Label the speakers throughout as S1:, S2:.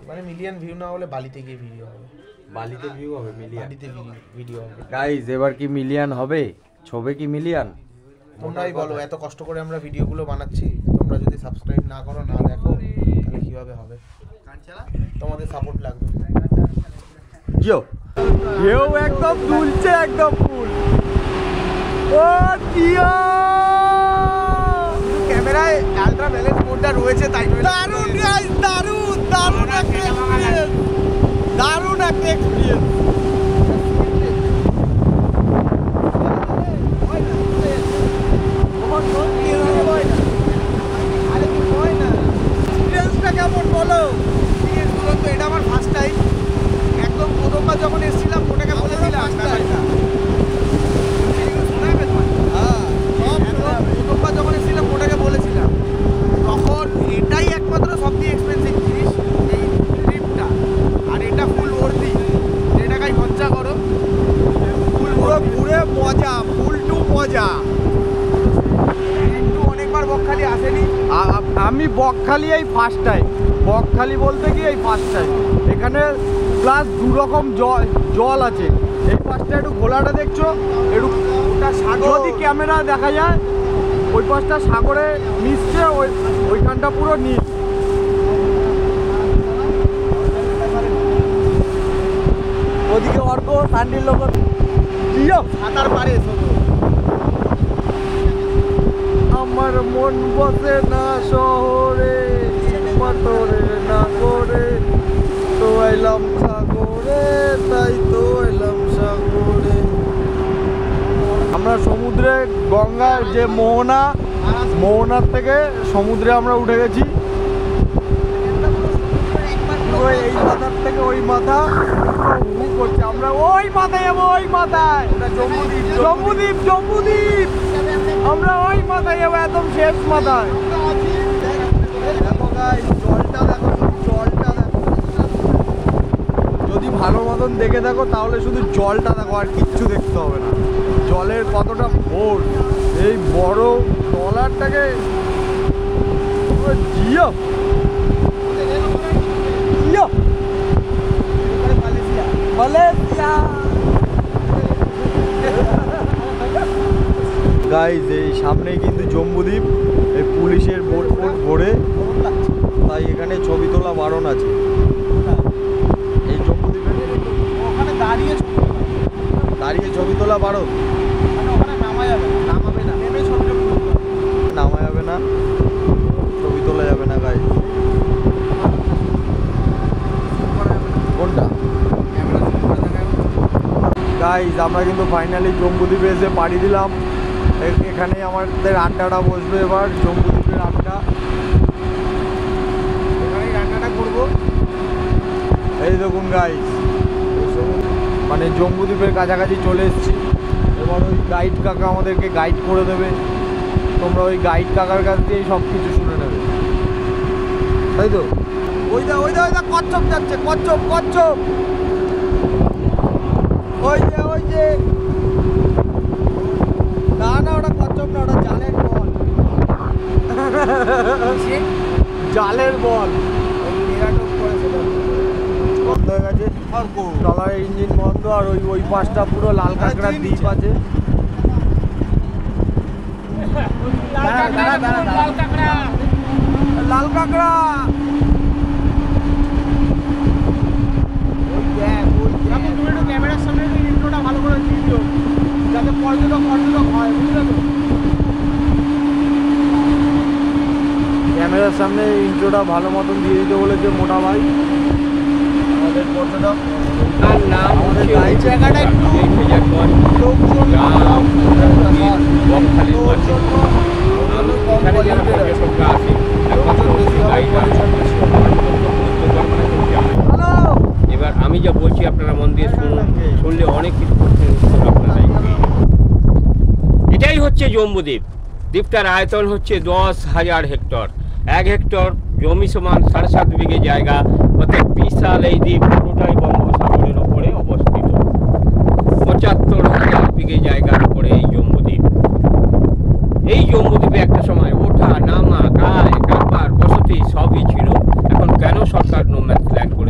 S1: মানে million view না হলে বালিতে গিয়ে ভিডিও হবে।
S2: বালিতে ভিউ হবে, মিলিয়ন
S1: বালিতে ভিডিও হবে।
S2: গাইস এবার কি মিলিয়ন হবে? ছবে কি মিলিয়ন?
S1: তোমরাই বলো, এত কষ্ট করে আমরা ভিডিওগুলো বানাচ্ছি, তোমরা যদি সাবস্ক্রাইব না করো, না দেখো, তাহলে কিভাবে হবে? তোমাদের সাপোর্ট লাগবে।
S2: জিও কেউ একদম দুলছে, একদম ফুল। ও জিও
S1: ক্যামেরায় আলট্রা ব্যালেন্স মোডটা রয়েছে, তাই
S2: দারুণ গাইস, দারুণ দারুণ একটা এক্সপেরিয়েন্স, দারুণ একটা এক্সপেরিয়েন্স। কেমন বলো?
S1: এটা আমার ফার্স্ট টাইম। একদম প্রথমবার যখন এসেছিলাম ওটাকে বলেছিলাম প্রথমবার যখন এসেছিলাম ওটাকে বলেছিলাম, তখন এটাই একমাত্র সবচেয়ে এক্সপেন্সিভ জিনিস এই ট্রিপটা। আর এটা ফুল ভর্তি, যে টাকায় খরচা করো ফুল
S2: ঘুরে মজা, ফুল টু মজা।
S1: একটু অনেকবার বকখালি আসেনি।
S2: আমি বকখালি এই ফার্স্ট টাইম, বকখালি বলতে কি এই ফার্স্ট টাইম। এখানে প্লাস দু রকম জল আছে। এই পাশটা একটু ঘোলাটা দেখছো, একটু
S1: ওটা সাগর।
S2: যদি ক্যামেরা দেখা যায় ওই পাশটা সাগরে মিশছে, ওইখানটা পুরো নীল। ওদিকে অর্ক সান্ডিল লোক
S1: সাঁতার পারে শুধু।
S2: আমার মন বসে না শহরে, পাথরে না করে, তো এলাম সাগরে, তাই তো এলাম সাগরে। আমরা সমুদ্রে, গঙ্গার যে মোহনার থেকে সমুদ্রে আমরা উঠে গেছি। এই মাথার থেকে ওই মাথা করছে, আমরা ওই মাথায় যাবো, ওই মাথায় জম্বুদ্বীপ, জম্বুদ্বীপ আমরা ওই মাথায় যাবো, একদম শেষ মাথায়। দেখো গাইস, জলটা দেখো, জলটা দেখো। যদি ভালো মতন দেখে থাকো তাহলে শুধু জলটা দেখো, আর কিচ্ছু দেখতে হবে না। জলের কতটা ফোর্স, এই বড় ট্রলারটাকে জিও জিও মালয়েশিয়া। গাইজ এই সামনেই কিন্তু জম্বুদ্বীপ, এই পুলিশের বোট ভরে, তাই এখানে ছবি তোলা বারণ আছে। এই জম্বুদ্বীপে
S1: ওখানে
S2: দাঁড়িয়ে ছবি তোলা বারণ,
S1: ওখানে নামা যাবে না, নামাবে না, নেমে ছবি
S2: নামা যাবে না, ছবি তোলা যাবে না। গাইজ কোনটা? গাইজ আমরা কিন্তু ফাইনালি জম্বুদ্বীপে এসে পাড়ি দিলাম। এখানেই আমাদের আড্ডাটা বসবে এবার, জম্বুদ্বীপের আড্ডা।
S1: এখানেই রান্নাটা করবো।
S2: এই দেখুন গাইজ, মানে জম্বুদ্বীপের কাছাকাছি চলে এসেছি। এবার ওই গাইড কাকা আমাদেরকে গাইড করে দেবে, তোমরা ওই গাইড কাকার কাছ দিয়েই সব কিছু শুনে নেবে, তাই তো? ওই দা ওই দা ওই দা কচ্ছপ যাচ্ছে, কচ্ছপ কচ্ছপ, ওই যে না না, ওটা কচ্ছপ না, ওটা জালের বল। জালের বল বন্ধ হয়ে গেছে, ট্রলারের ইঞ্জিন বন্ধ। আর ওই পাশটা পুরো লাল কাঁকড়ার দ্বীপ আছে। লাল কাঁকড়া
S1: ক্যামেরার সামনে ইন্ট্রোটা ভালো করে দিয়ে দিও, যাতে পর্যটক হয়, বুঝলে তো?
S2: ক্যামেরার সামনে ইন্ট্রোটা ভালো মতন দিয়ে দিতে বলেছে মোটা ভাই আমাদের পর্যটক।
S3: তার নাম
S2: আমাদের
S3: হচ্ছে
S2: গাইড জায়গাটা একটু
S3: লোকজন বকখালির পাশে। এখানে যারা পর্যটকরা আসে এবার আমি যা বলছি আপনারা মন দিয়ে শুনুন, শুনলে অনেক কিছু আপনারা। এটাই হচ্ছে জম্বুদ্বীপ। দ্বীপটার আয়তন হচ্ছে 10,000 হেক্টর। 1 হেক্টর জমি সমান 7.5 বিঘে জায়গা, অর্থাৎ বিশাল এই দ্বীপ পুরোটাই বঙ্গোপসাগরের ওপরে অবস্থিত। 75,000 বিঘে জায়গার উপরে এই জম্বুদ্বীপ। এই জম্বুদ্বীপে একটা সময় ওঠা নামা, গায়ে কারবার, বসতি সবই ছিল। এখন কেন সরকার নো ম্যানস ল্যান্ড করে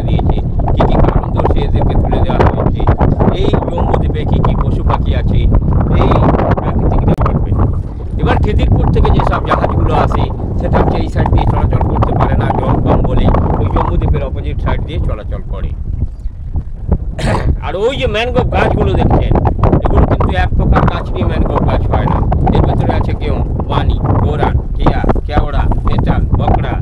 S3: চলাচল করে। আর ওই যে ম্যানগ্রোভ গাছগুলো দেখছেন, এগুলো কিন্তু এক প্রকার গাছ নিয়ে ম্যানগ্রোভ গাছ হয় না। এর ভেতরে আছে কেউ ওয়ানি, কোরান, কেয়া, কেওড়া, মেটাল, বকড়া,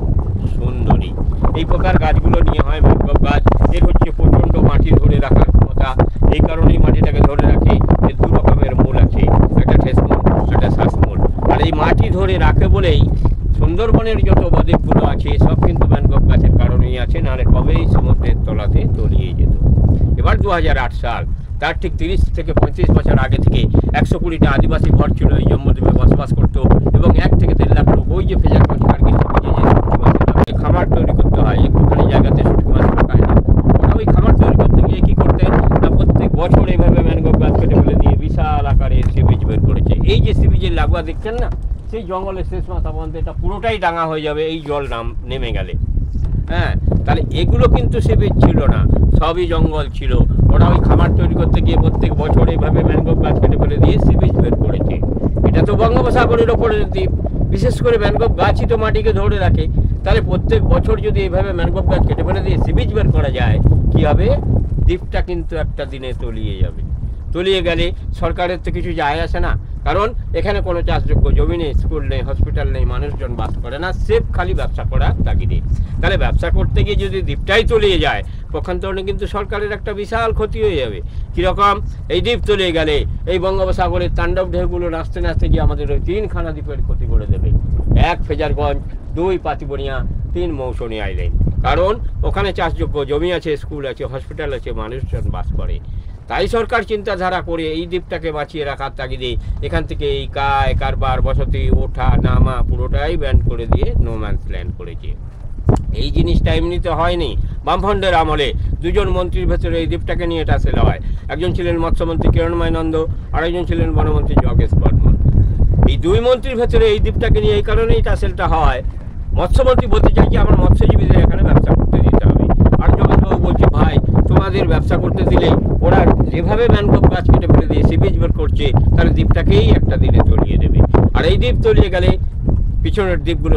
S3: সুন্দরী, এই প্রকার গাছগুলো নিয়ে হয় ম্যানগ্রোভ গাছ। এর হচ্ছে প্রচণ্ড মাটি ধরে রাখার ক্ষমতা, এই কারণেই মাটিটাকে ধরে রাখে। এর দু রকমের মূল আছে, একটা ঠেস মূল, একটা শ্বাস মূল। আর এই মাটি ধরে রাখে বলেই সুন্দরবনের যত বদ্বীপগুলো আছে সব কিন্তু ম্যানগ্রোভ গাছের কারণেই আছে, নাহলে কবেই সমুদ্রের তলাতে তলিয়ে যেত। এবার 2008 সাল, তার ঠিক 30 থেকে 35 বছর আগে থেকে 120টা আদিবাসী ঘর ছিল এই জম্মুদ্বীপে বসবাস করতো, এবং 1 থেকে 1.5 লাখ লোক ওই যে ফেজারগঞ্জ কার্গিল শিবিরে যে শুটকি মাছের খামার তৈরি করতে হয়, একটুখানি জায়গাতে শুটকি মাছ ঢোকায় না, ওরা ওই খামার তৈরি করতে গিয়ে কী করতেন না, প্রত্যেক বছর এইভাবে ম্যানগ্রোভ গাছ কেটে ফেলে দিয়ে বিশাল আকারে সি বিচ বের করেছে। এই যে সি বিচের লাগোয়া দেখছেন না, সেই জঙ্গলের শেষ মাথা পর্যন্ত এটা পুরোটাই ডাঙা হয়ে যাবে এই জল নেমে গেলে। হ্যাঁ, তাহলে এগুলো কিন্তু সি বিচ ছিল না, সবই জঙ্গল ছিল। ওরা ওই খামার তৈরি করতে গিয়ে প্রত্যেক বছর এইভাবে ম্যানগ্রোভ গাছ কেটে ফেলে দিয়ে সি বিচ বের করেছে। এটা তো বঙ্গোপসাগরের ওপরের দ্বীপ, বিশেষ করে ম্যানগ্রোভ গাছই তো মাটিকে ধরে রাখে। তাহলে প্রত্যেক বছর যদি এইভাবে ম্যানগ্রোভ গাছ কেটে ফেলে দিয়ে সি বিচ বের করা যায়, কী হবে, দ্বীপটা কিন্তু একটা দিনে তলিয়ে যাবে। তলিয়ে গেলে সরকারের তো কিছু যায় আসে না, কারণ এখানে কোনো চাষযোগ্য জমি নেই, স্কুল নেই, হসপিটাল নেই, মানুষজন বাস করে না, সেফ খালি ব্যবসা করার তাগিদে। তাহলে ব্যবসা করতে গিয়ে যদি দ্বীপটাই তলিয়ে যায়, পক্ষান্তরে কিন্তু সরকারের একটা বিশাল ক্ষতি হয়ে যাবে। কীরকম, এই দ্বীপ তলিয়ে গেলে এই বঙ্গোপসাগরের তাণ্ডব ঢেউগুলো নাচতে নাচতে গিয়ে আমাদের ওই 3খানা দ্বীপের ক্ষতি করে দেবে। 1 ফেজারগঞ্জ, 2 পাতিবনিয়া, 3 মৌসুমী আইল্যান্ড। কারণ ওখানে চাষযোগ্য জমি আছে, স্কুল আছে, হসপিটাল আছে, মানুষজন বাস করে। তাই সরকার চিন্তাধারা করে এই দ্বীপটাকে বাঁচিয়ে রাখার তাগিদে এখান থেকে এই কারবার, বসতি, ওঠা নামা পুরোটাই ব্যান করে দিয়ে নো ম্যানস ল্যান্ড করেছে। এই জিনিসটা এমনিতে হয়নি, বামফ্রন্টের আমলে 2জন মন্ত্রীর ভেতরে এই দ্বীপটাকে নিয়ে টাসেল হয়। একজন ছিলেন মৎস্যমন্ত্রী কিরণময় নন্দ, আরেকজন ছিলেন বনমন্ত্রী যোগেশ বর্মন। এই 2 মন্ত্রীর ভেতরে এই দ্বীপটাকে নিয়ে এই কারণেই টাসেলটা হয়। মৎস্যমন্ত্রী বলতে চাইছে আমার মৎস্যজীবীদের এখানে ব্যবসা করতে দিতে হবে, আর যোগেশবাবু বলছে ভাই তোমাদের ব্যবসা করতে দিলে ওরা যেভাবে ম্যানগ্রোভ গাছ কেটে ফেলে দিয়ে সি বিচ বের করছে, তাহলে দ্বীপটাকেই একটা দিনে তলিয়ে দেবে। আর এই দ্বীপ তলিয়ে গেলে পিছনের দ্বীপগুলো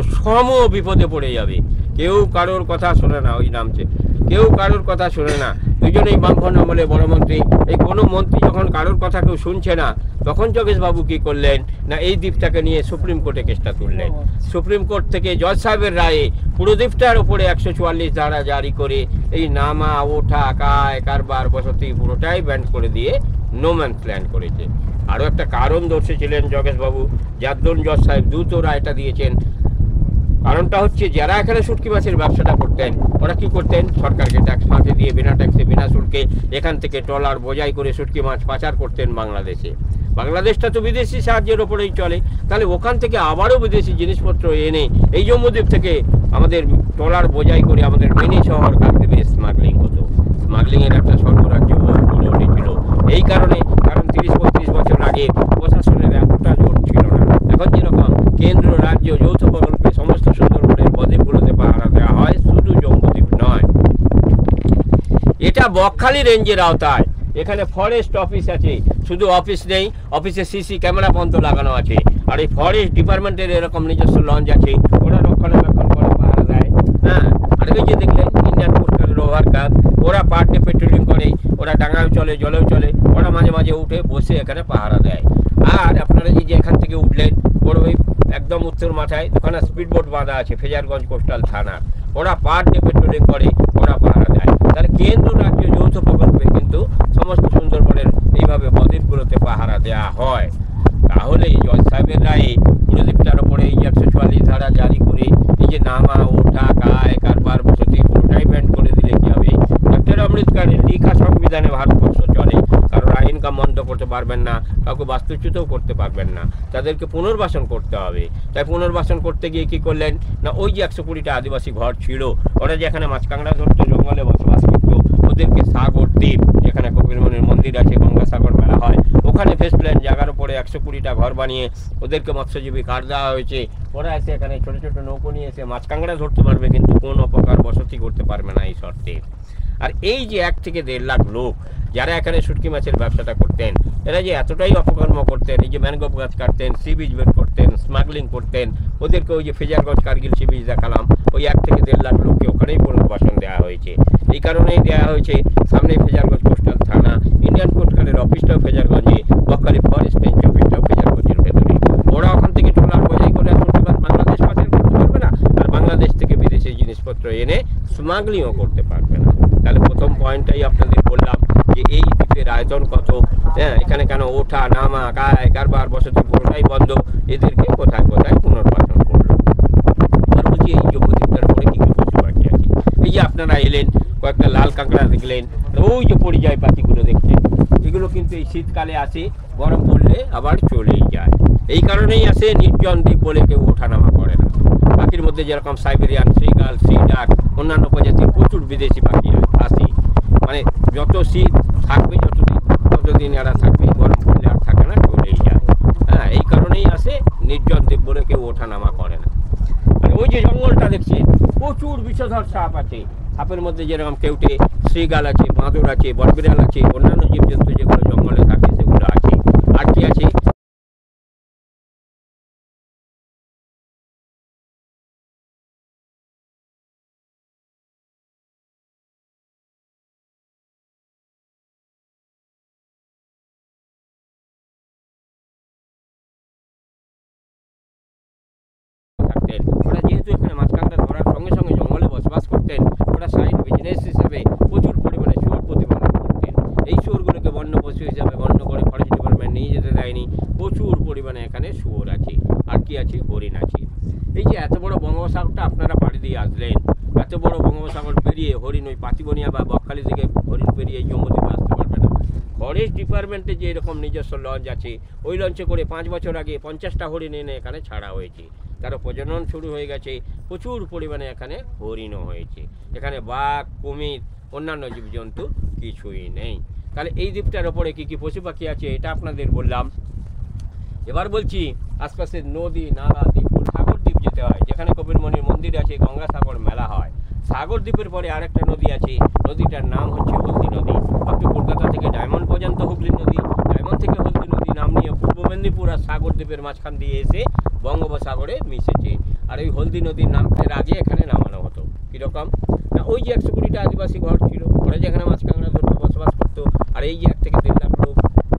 S3: বিপদে পড়ে যাবে। কেউ কারোর কথা শোনে না, ওই নামছে, কেউ কারোর কথা শোনে না। দুজনেই বামফ্রন্ট আমলে বড় মন্ত্রী। এই কোনো মন্ত্রী যখন কারোর কথা কেউ শুনছে না, তখন যোগেশবাবু কী করলেন না, এই দ্বীপটাকে নিয়ে সুপ্রিম কোর্টে কেসটা তুললেন। সুপ্রিম কোর্ট থেকে জজ সাহেবের রায়ে পুরো দ্বীপটার ওপরে 144 ধারা জারি করে এই নামা, ওঠা, কারবার, বসতি পুরোটাই ব্যান করে দিয়ে নো ম্যানস ল্যান্ড করেছে। আরও একটা কারণ দর্শিয়েছিলেন যোগেশবাবু, যার দরুন জজ সাহেব দ্রুত রায়টা দিয়েছেন। কারণটা হচ্ছে যারা এখানে শুটকি মাছের ব্যবসাটা করতেন, ওরা কি করতেন, সরকারকে ট্যাক্স ফাঁকি দিয়ে বিনা ট্যাক্সে বিনা শুল্কে এখান থেকে ট্রলার বোঝাই করে শুটকি মাছ পাচার করতেন বাংলাদেশে। বাংলাদেশটা তো বিদেশি সাহায্যের ওপরেই চলে, তাহলে ওখান থেকে আবারও বিদেশি জিনিসপত্র এনে এই জম্মুদ্বীপ থেকে আমাদের ট্রলার বোঝাই করে আমাদের মিনি শহর কাকদ্বীপে স্মাগলিং হতো। স্মাগলিংয়ের একটা সর্বরাজ্য গড়ে উঠেছিল এই কারণ 30-35 বছর আগে প্রশাসনের এতটা জোর ছিল না। এখন যেরকম কেন্দ্র রাজ্য যৌথ প্রকল্পে সমস্ত সুন্দরবনের বদ্বীপগুলোতে পাহারা দেওয়া হয়, শুধু জম্মুদ্বীপ নয়, এটা বকখালি রেঞ্জের আওতায়। এখানে ফরেস্ট অফিস আছে, শুধু অফিস নেই, অফিসে সিসি ক্যামেরা পর্যন্ত লাগানো আছে। আর এই ফরেস্ট ডিপার্টমেন্টের এরকম নিজস্ব লঞ্চ আছে, ওরা রক্ষণাবেক্ষণ করে পাহারা দেয়। হ্যাঁ, আর ওই যে দেখলেন ইন্ডিয়ান কোস্টাল ওভার কাপ, ওরা পার ডে পেট্রোলিং করে, ওরা ডাঙায় চলে, জলেও চলে, ওরা মাঝে মাঝে উঠে বসে এখানে পাহারা দেয়। আর আপনারা এই যে এখান থেকে উঠলেন, ওর ওই একদম উত্তর মাথায় ওখানে স্পিডবোট বাঁধা আছে ফেজারগঞ্জ কোস্টাল থানার, ওরা পার ডে পেট্রোলিং করে, ওরা পাহারা দেয়। তাহলে কেন্দ্র রাজ্য যৌথ প্রকল্পে কিন্তু সমস্ত সুন্দরবনের এইভাবে বদ্বীপগুলোতে পাহারা দেওয়া হয়। তাহলে জজ সাহেবের রায়ে পুরো দ্বীপটার ওপরে এই 144 ধারা জারি করে এই যে নামা, ওঠা, কারবার, বসতি পুরোটাই ব্যান করে দিলে কি হবে? ডক্টর আম্বেদকরের লেখা সংবিধানে ভারতবর্ষ চলে, কারোর আইন কামন্ত করতে পারবেন না, কাউকে বাস্তুচ্যুতও করতে পারবেন না, তাদেরকে পুনর্বাসন করতে হবে। তাই পুনর্বাসন করতে গিয়ে কী করলেন না, ওই যে 120টা আদিবাসী ঘর ছিল, ওরা যেখানে মাছ কাঁকড়া ধরতো, জঙ্গলে বসবাস করতো, ওদেরকে সাগর দ্বীপ, যেখানে কপিলমুনির মন্দির আছে, গঙ্গাসাগর মেলা হয়, ওখানে ফেসপ্ল্যান জায়গার উপরে 120টা ঘর বানিয়ে ওদেরকে মৎস্যজীবী কার্ড দেওয়া হয়েছে। ওরা এসে এখানে ছোটো ছোটো নৌকো নিয়ে এসে মাছ কাঁকড়া ধরতে পারবে, কিন্তু কোনো প্রকার বসতি করতে পারবে না এই শর্তে। আর এই যে 1 থেকে 1.5 লাখ লোক যারা এখানে শুটকি মাছের ব্যবসাটা করতেন, এরা যে এতটাই অপকর্ম করতেন, এই যে ম্যানগ্রোভ গাছ কাটতেন, সি বিচ বের করতেন, স্মাগলিং করতেন, ওদেরকে ওই যে ফেজারগঞ্জ কার্গিল সি বিচ দেখালাম, ওই 1 থেকে 1.5 লাখ লোককে ওখানেই পুনর্বাসন দেওয়া হয়েছে। হয়েছে। এই কারণেই দেওয়া হয়েছে সামনে ফেজারগঞ্জ কোস্টাল থানা, ইন্ডিয়ান কোস্টগার্ডের অফিসটাও ফেজারগঞ্জে, বকখালি ফরেস্ট রেঞ্জ অফিসটাও ফেজারগঞ্জের ভেতরে। ওরা ওখান থেকে ট্রলার বোঝাই করে বাংলাদেশ পাচার করতে পারবে না, আর বাংলাদেশ থেকে বিদেশি জিনিসপত্র এনে স্মাগলিংও করতে পারবে না। তাহলে প্রথম পয়েন্টটাই আপনাদের বললাম যে এই দ্বীপের আয়তন কত, হ্যাঁ, এখানে কেন ওঠা নামা কায় কারবার বসতি পুরোটাই বন্ধ, এদেরকে কোথায় কোথায় পুনর্বাসন করলো। এবার বলছি এই জম্বুদ্বীপটার উপরে কী কী পশু পাখি আছে। এই যে আপনারা এলেন, কয়েকটা লাল কাঁকড়া দেখলেন, ওই যে পরিযায়ী পাখিগুলো দেখছেন, এগুলো কিন্তু এই শীতকালে আসে, গরম পড়লে আবার চলেই যায়। এই কারণেই আসে নির্জন দ্বীপ বলে কেউ ওঠানামা করে না। পাখির মধ্যে যেরকম সাইবেরিয়ান শ্রীগাল, শ্রীডাক, অন্যান্য প্রজাতির প্রচুর বিদেশি পাখি আসে। মানে যত শীত থাকবে ততদিন এরা থাকবে, গরম পড়লে আর থাকে না, চলেই যায়। হ্যাঁ, এই কারণেই আসে নির্জন দ্বীপ বলে কেউ ওঠানামা করে না। আর ওই যে জঙ্গলটা দেখছেন, প্রচুর বিষধর সাপ আছে। সাপের মধ্যে যেরকম কেউটে, শ্রীগাল আছে, বাঁদর আছে, বড়বিড়াল আছে, অন্যান্য জীবজন্তু যেগুলো জঙ্গলে থাকে সেগুলো আছে। আর কি আছে, থাকতেন ওরা, যেহেতু এখানে মাছ কাঁকড়া ধরার সঙ্গে সঙ্গে জঙ্গলে বসবাস করতেন, ওরা সাইড বিজনেস হিসাবে প্রচুর পরিমাণে শুয়োর প্রতিপালন করতেন। এই শুয়োরগুলোকে বন্য পশু হিসাবে গণ্য করে ফরেস্ট ডিপার্টমেন্ট নিয়ে যেতে দেয়নি। প্রচুর পরিমাণে এখানে শুয়োর আছে। আর কি আছে, হরিণ আছে। এই যে এত বড় বঙ্গোপসাগরটা আপনারা পাড়ি দিয়ে আসলেন, এত বড় বঙ্গোপসাগর পেরিয়ে হরিণ ওই পাতিবনিয়া বা বকখালি থেকে হরিণ পেরিয়ে এই জম্বুদ্বীপে আসতে পারবে না। ফরেস্ট ডিপার্টমেন্টে যে এরকম নিজস্ব লঞ্চ আছে, ওই লঞ্চে করে 5 বছর আগে 50টা হরিণ এনে এখানে ছাড়া হয়েছে। তারও প্রজনন শুরু হয়ে গেছে, প্রচুর পরিমাণে এখানে হরিণও হয়েছে। এখানে বাঘ, কুমির, অন্যান্য জীবজন্তু কিছুই নেই। তাহলে এই দ্বীপটার ওপরে কী কী পশু পাখি আছে এটা আপনাদের বললাম। এবার বলছি আশপাশের নদী, নালা, দ্বীপপুর, সাগর দ্বীপ যেতে হয়, যেখানে কপিলমণির মন্দির আছে, গঙ্গাসাগর মেলা হয়। সাগর দ্বীপের পরে আরেকটা নদী আছে, নদীটার নাম হচ্ছে হলদি নদী। আপনি কলকাতা থেকে ডায়মন্ড পর্যন্ত হুগলি নদী, ডায়মন্ড থেকে হলদি নদী নাম নিয়ে পূর্ব মেদিনীপুর আর সাগর দ্বীপের মাঝখান দিয়ে এসে বঙ্গোপসাগরে মিশেছে। আর ওই হলদি নদীর নামের আগে এখানে নামানো হতো। কীরকম না, ওই যে 120টা আদিবাসী ঘর ছিল, ওরা যেখানে মাছ কাঁকড়া ধরতে বসবাস করতো, আর এই যে 1 থেকে 1.5 লাখ লোক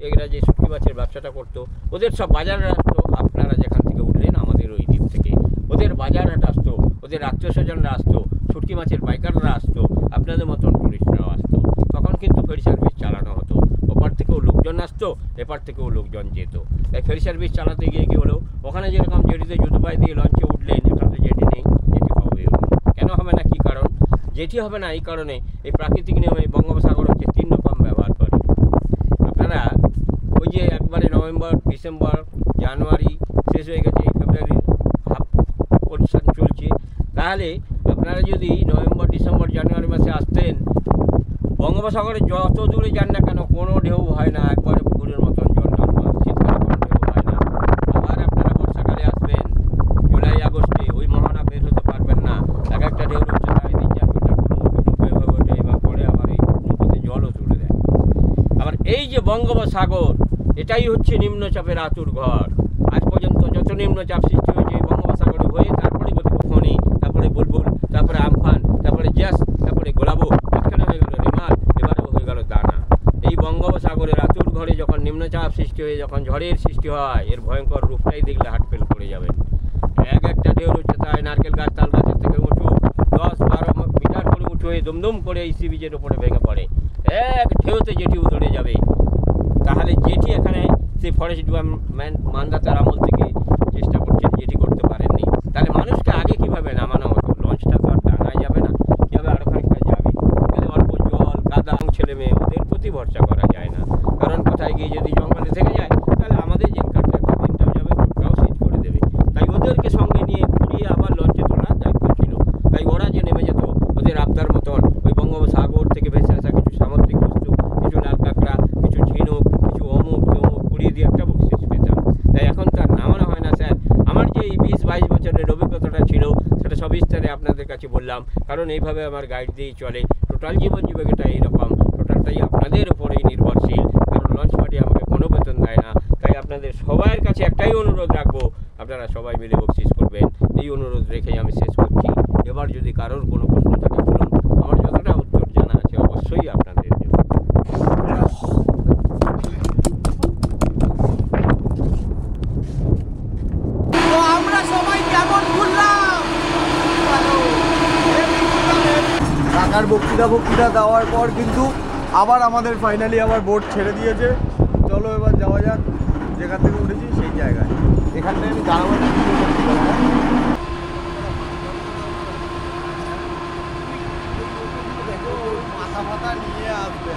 S3: এরা যে শুটকি মাছের ব্যবসাটা করতো, ওদের সব বাজার আসতো। আপনারা যেখান থেকে উঠলেন আমাদের ওই দ্বীপ থেকে, ওদের বাজার হাট আসতো, ওদের আত্মীয় স্বজনরা আসতো, শুটকি মাছের পাইকাররা আসতো, আপনাদের মতন টুরিস্টরাও আসতো। তখন কিন্তু ফেরি সার্ভিস চালানো হতো, ওপার থেকেও লোকজন আসতো, এপার থেকেও লোকজন যেত। তাই ফেরি সার্ভিস চালাতে গিয়ে কী হলো, ওখানে যেরকম জেটিতে জুতো পায়ে দিয়ে লঞ্চে উঠলেন, এখানে জেটি নেই, জেটি হবেও কেন হবে না, কী কারণ? জেটি হবে না এই কারণে, এই প্রাকৃতিক নিয়মে বঙ্গোপসাগর হচ্ছে 3 রকম ব্যবহার করে। আপনারা ওই যে একবারে নভেম্বর, ডিসেম্বর, জানুয়ারি শেষ হয়ে গেছে, ফেব্রুয়ারি হাফ পোর্শন চলছে, তাহলে আপনারা যদি নভেম্বর, ডিসেম্বর, জানুয়ারি মাসে আসতেন, বঙ্গোপসাগরে যত দূরে যান না কেন কোনো ঢেউ হয় না, একবারে পুকুরের মতন জল নামা। শীতকালে কোনো ঢেউ হয় না। আবার আপনারা বর্ষাকালে আসবেন, জুলাই আগস্টে, ওই মোহনা বের হতে পারবেন না। এক একটা ঢেউ উঠছে তাই 3-4 মিটার এভাবে ওঠে, এবার পরে আবার এই নৌকাতে জলও তুলে দেয়। আবার এই যে বঙ্গোপসাগর, এটাই হচ্ছে নিম্নচাপের আতুর ঘর। আজ পর্যন্ত যত নিম্নচাপ সৃষ্টি হয়েছে বঙ্গোপসাগরে হয়ে, তারপরে ফণি, তারপরে বুলবুল, তারপরে আমফান, তারপরে জ্যাস, তারপরে গোলাবো, মাঝখানে হয়ে গেল রেমাল, এবারেও হয়ে গেল দানা। এই বঙ্গোপসাগরের আতুর ঘরে যখন নিম্নচাপ সৃষ্টি হয়ে যখন ঝড়ের সৃষ্টি হয়, এর ভয়ঙ্কর রূপটাই দেখলে হাটফেল করে যাবেন। এক একটা ঢেউ হচ্ছে তাই নারকেল গাছ, তাল গাছের থেকে উঁচু 10-12 মিটার করে উঁচু হয়ে দুমদুম করে এই সি বিচের উপরে ভেঙে পড়ে। এক ঢেউতে জেটি উতরে যাবে। তাহলে জেটি এখানে সেই ফরেস্ট ডিপার্টমেন্ট মান্দাতার আমল থেকে চেষ্টা করছেন, জেটি করতে পারেননি। তাহলে মানুষকে আগে কীভাবে নামানো হতো? লঞ্চটা তো আর টাঙায় যাবে না, কীভাবে আরও খানিকটা যাবে? তাহলে অল্প জল, কাদা, ছেলে মেয়ে, ওদের প্রতি ভরসা করা যায় না। কারণ কোথায় গিয়ে যদি জঙ্গলে থেকে যায়, তাহলে আমাদের জেল কাটতে একটা দিনটাও যাবে, ভোটটাও সিজ করে দেবে। তাই ওদেরকে সঙ্গে নিয়ে ঘুরিয়ে আবার লঞ্চে তোলার দায়িত্ব ছিল। তাই ওরা যে নেমে যেত, ওদের আবদার মতন ওই বঙ্গোপসাগর থেকে ভেসে আসা কিছু সামুদ্রিক বস্তু, কিছু লাল কাঁকড়া, কিছু ঝিনুক, কিছু অমুক তমুক কুড়িয়ে দিয়ে একটা বকশিস পেতাম। তাই এখন তার নামানো হয় না স্যার। আমার যে এই 20-22 বছরের অভিজ্ঞতাটা ছিল, সেটা সবিস্তারে আপনাদের কাছে বললাম। কারণ এইভাবে আমার গাইড দিয়েই চলে। টোটাল জীবন জীবিকাটা এইরকম, টোটালটাই আপনাদের উপরেই নির্ভরশীল। কারণ লঞ্চ পার্টি আমাকে কোনো বেতন দেয় না। তাই আপনাদের সবার কাছে একটাই অনুরোধ রাখবো, আপনারা সবাই মিলে বকশিস করবেন। এই অনুরোধ রেখেই আমি শেষ করছি। এবার যদি কারোর কোনো প্রশ্ন থাকে বলুন, আমার যতটা
S2: বক্তৃতা দেওয়ার পর কিন্তু আবার আমাদের ফাইনালি আবার বোট ছেড়ে দিয়েছে। চলো এবার যাওয়া যাক যেখান থেকে উঠেছি সেই জায়গায়। এখানটায় আমি দাঁড়াবো না, মাথা ফাতা নিয়ে আসবে।